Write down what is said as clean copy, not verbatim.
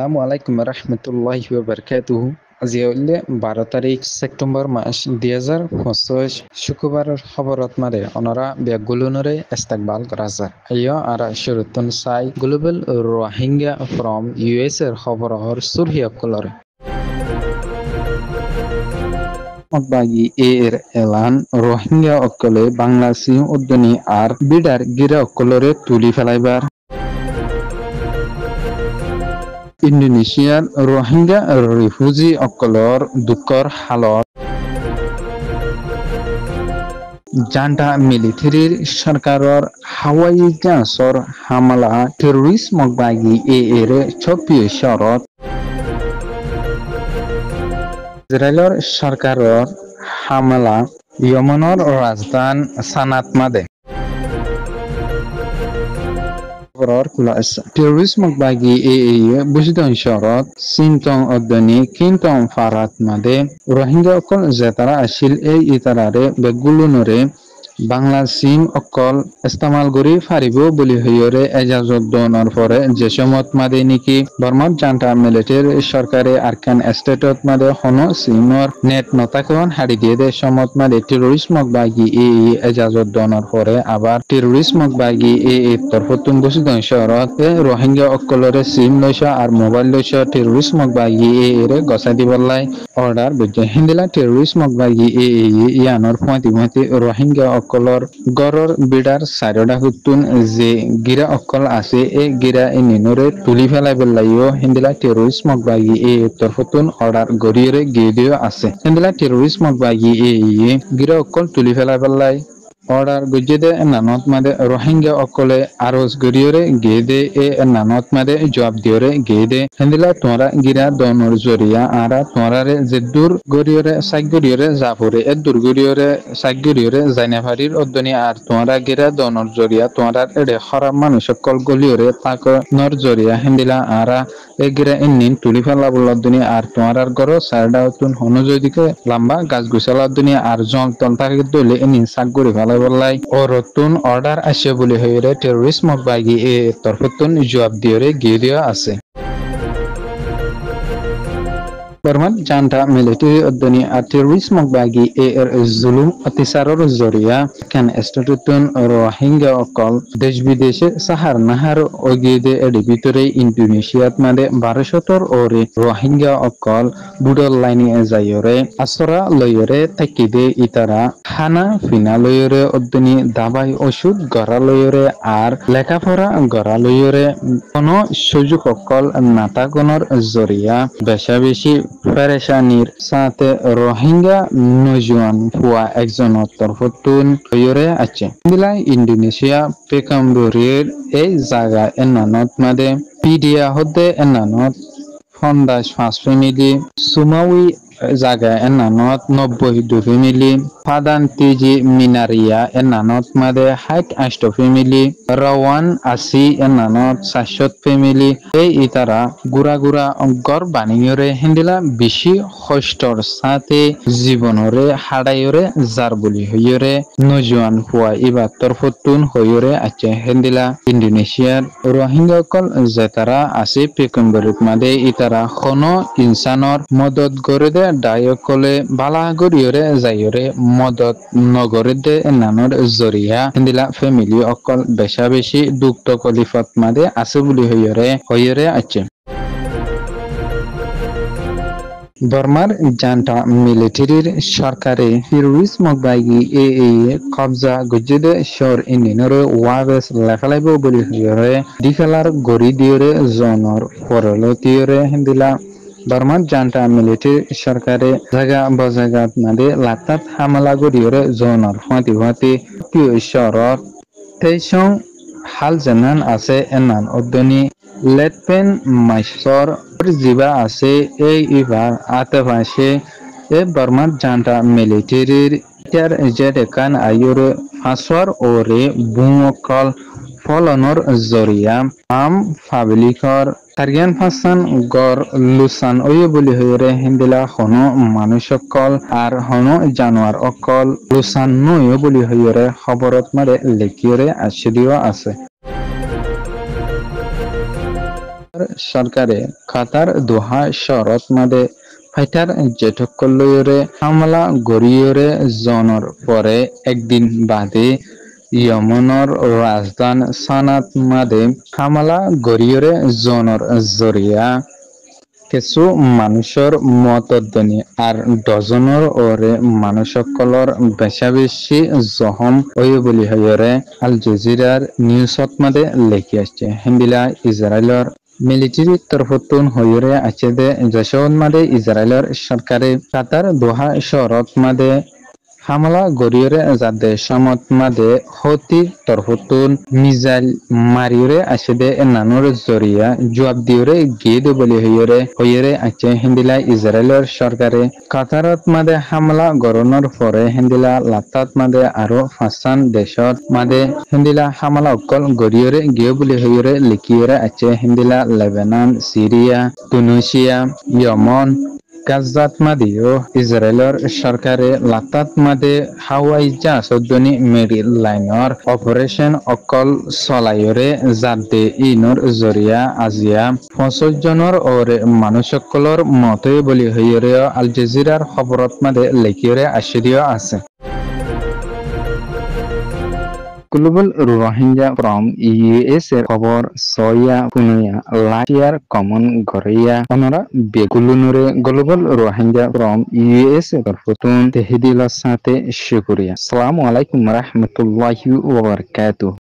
আসসালামু আলাইকুম রহমতুল্লাহি ওয়া বারাকাতুহু। আজি হইলে 12 তারিখ সেপ্টেম্বর মাস 2025 শুক্রবারের খবরত মারে অনরা বেগুলুনরে ইস্তেকবাল করা যায়। আইয় আর শুরুতুন সাই গ্লোবাল রোহিঙ্গা ফ্রম ইউএস এর খবর হর সুরহিয়া কলরে বাগি এর এলান রোহিঙ্গা অকলে বাংলা সিম উদ্যনি আর বিডার গিরা অকলরে তুলি ফেলাইবার। ইন্দোনেশিয়ার রোহিঙ্গা রিফিউজি অকলর দুঃখর হালত। জান্টা মিলিটারির সরকারর হাওয়াই জাহাজর হামলা টেররিস্ট মকবাগি এর চপিয়ে শরত। ইসরায়েলর সরকারর হামলা ইয়েমেনের রাজধান সানাত মাদে টেররিস্ট মকবাগি বুঝদন শরত সিনটং অদ্দনি কিনটং ফারাত মাদে রোহিঙ্গা অকল জেতারা আসিল এই ইতারারে বেগুলুনরে বাংলা সিম অকল ইস্তেমাল করি ফারিব বলি হইরে এজাজত দনের পরে যে সমত মাদে নিকি বর্মত জান্টা মিলিটারি সরকারে আরকান স্টেটত মাদে হনো সিমর নেট নতাকন হাড়ি দিয়ে দে সমত মাদে টেররিস্ট মকবাগি এজাজত দনের পরে আবার টেররিস্ট মকবাগি তরফতুন বসিদন শহরত রোহিঙ্গা অকলরে সিম লইছ আর মোবাইল লইছ টেররিস্ট মকবাগি এর গসা দিবল্লাই অর্ডার বুঝে হিন্দিলা টেররিস্ট মকবাগি ইয়ানর ফুঁয়াতি রোহিঙ্গা অকলর গরর বিডার সাইডা হুতুন যে গিরা অকল আছে গিরা নিনরে তুলি ফেলাই বেলাইও হিন্দিলা টেররিস্ট মকবাগি তরফতুন অর্ডার গরিয়রে গেদিও আছে হিন্দিলা টেররিস্ট মকবাগি গিরা অকল তুলি ফেলাই বেলাই অর্ডার গুজেদে নানত মাদে রোহিঙ্গা অকলে আরজ গরিয়রে গেদে নানত মাদে জবাব দিয়রে গেদে হিন্দিলা তোমরা গিরা দনর জরিয়া আরা তোমরারে যে দূর গরিয়রে সাইক গরিয়রে জাফরে দূর গরিয়রে সাইক গরিয়রে জাইনাফারির অদ্দনি আর তোমরা গিরা দনর জরিয়া তোমরা এডে খারাপ মানুষ সকল গলিয়রে তাক নর জরিয়া হিন্দিলা আরা গিরা নিন তুলি ফেলা বলদনি আর তোমরার গর সারডা তুন হনুজদিকে লম্বা গাছ গুছালা দুনিয়া আর জল তল থাকে দলে নিন সাক গরি ফেলা বললাই ও রতুন অর্ডার আসে বলে হইরে টেররিস্ট মকবাগি তরফতুন জবাব দিয়রে গিয়ে আছে। বর্মত জান্টা মিলিটারি অদ্দনি আর টেররিস্ট মকবাগি এর জুলুম অত্যাচারের জরিয়া কেন স্টেটুতুন রোহিঙ্গা অকল দেশ বিদেশে সাহার নাহার অগিদে এডি ভিতরে ইন্দোনেশিয়াত মাদে 1200 ওরে রোহিঙ্গা অকল বুডল লাইনি যাইরে আসরা লয়রে তাকিদে ইতারা খানা ফিনা লয়রে অদ্দনি দাবাই ওষুধ গড়া লয়রে আর লেখাপড়া গড়া লয়রে কোন সুযোগ অকল নাতাগণর জরিয়া বেশা বেশি পেরেশানির সাথে রোহিঙ্গা নজওয়ান ফুয়া একজনের তরফতুন হইরে আছে বিলাই ইন্দোনেশিয়া পেকাম্বুরির এই জায়গা এনানত মাদে পিডিয়া হদে এনানত 55 ফ্যামিলি সুমাউই জায়গা এনানত 92 ফ্যামিলি ফাদান তিজি মিনারিয়া এনানত মাদে 68 ফ্যামিলি রওয়ান আসি এনানত 60 ফ্যামিলি এই ইতারা গুড়া গুড়া গড় বানিয়রে হিন্দিলা বেশি কষ্টর সাথে জীবনরে হাড়াইরে যার বলি হইরে নজওয়ান ফুয়া ইবা তরফতুন হইরে আছে হিন্দিলা ইন্দোনেশিয়ার রোহিঙ্গা কল জেতারা আছে পেকম্বরিত মাদে ইতারা কোনো ইনসানর মদত করে দে ডায়কলে বালা গরিয়রে যাইরে মদত নগরে দে নানর জরিয়া হিন্দিলা ফ্যামিলি অকল বেশা বেশি দুঃখ কলিফত মাদে আছে বলি হইরে আছে। বর্মার জান্টা মিলিটারির সরকারে টেররিস্ট মকবাগি কবজা গুজেদে শহর ইন্ডিয়ানর ওয়াবেস লেখালাইব বলি হইরে দিখালার গড়ি দিয়রে জনর পরলতিয়রে হিন্দিলা বর্মার জান্টা মিলিটারি সরকারে জায়গা বজাগাত মাদে লাতাত হামলা গড়িয়রে জনর ফাঁতি শহরত তেইশং হাল জানান আছে এনান অদ্দনি লেটপেন মাইসর জিবা আছে এই ইবার আতে ভাসে বর্মার জান্টা মিলিটারির জেদেকান আয়ুর ফাঁসর ওরে বুমকল ফলনর জরিয়া আম পাবলিকর তারিয়ান ফাসান গড় লুসান ওই বলি হইরে হিন্দিলা হনো মানুষ অকল আর হনো জানোয়ার অকল লুসান নই বলি হইরে খবরত মারে লেখিয়রে আসিদিও আছে। সরকারে কাতার দোহা শরত মাদে ফাইটার জেঠকলয়রে হামলা গরিয়রে জনর পরে একদিন বাদে ইয়মনর রাজধান সানাত মাদে হামলা গরিয়রে জনর জরিয়া কিছু মানুষের মতদ্বনি আর ডজনের ওরে মানুষসকলর বেশা বেশি জখম হয়ে বলি হয়রে আল জজিরার নিউজত মাদে লেখি আসছে হিন্দিলা ইসরায়েলর মিলিটারি তরফতুন হয়রে আছে দে যশোর মাদে ইসরায়েলর সরকারে কাতার দোহা শহরত মাদে হামলা গরিয়রে যাদে সমত মাদে হতি তরফতুন মিজাইল মারিয়রে আছে দে নানুর জরিয়া জবাব দিয়রে গিয়ে দে বলি হইরে আছে হিন্দিলা ইসরায়েলের সরকারে কাতারত মাদে হামলা গরনের পরে হিন্দিলা লাতাত মাদে আরো ফাঁসান দেশত মাদে হিন্দিলা হামলা অকল গরিয়রে গিয়ে বলি হইরে লিখিয়রে আছে হিন্দিলা লেবানন সিরিয়া তুনিসিয়া ইয়মন গাজাত মাদিও ইসরায়েলের সরকারে লাতাত মাদে হাওয়াই জাহাজনি মেরি লাইনর অপারেশন অকল চলাইরে যাতে ইনর জরিয়া আজিয়া ৫০ জনের ওরে মানুষসকলর মতে বলি হইরে আল জাজিরার খবরত মাদে লেখিরে আশিরিয় আছে গ্লোবাল রোহিঙ্গা ফ্রম ইউএস এর খবর সয়া পুনিয়া লাটিয়ার কমন গরিয়া অনরা বেগুলুনরে গ্লোবাল রোহিঙ্গা ফ্রম ইউএস এর তরফতুন তেহদিল সাথে শুকরিয়া আসসালামু আলাইকুম রাহমাতুল্লাহি ওয়া বারাকাতুহু